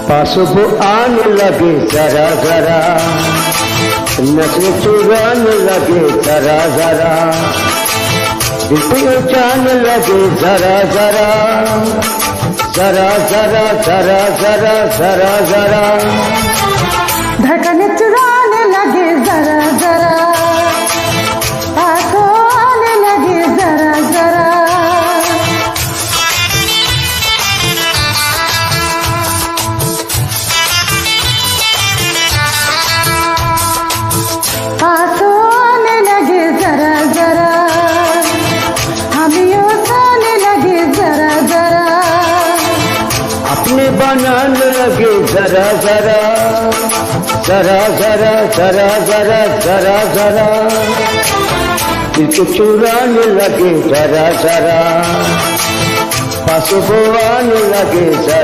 पास वो आने लगे जरा जरा, नजरें चुराने लगे जरा जरा, दिल पे जाने लगे जरा जरा, जरा जरा जरा जरा जरा जरा, धड़कने चुराने लगे जरा जरा, आंखों आने लगे जरा जरा। आंसू आने लगे जरा जरा, हमियों आने लगे जरा जरा, अपने बनाने लगे जरा जरा, जरा जरा जरा जरा जरा जरा, दिल को चुराने लगे जरा जरा, पास वो आने लगे जरा।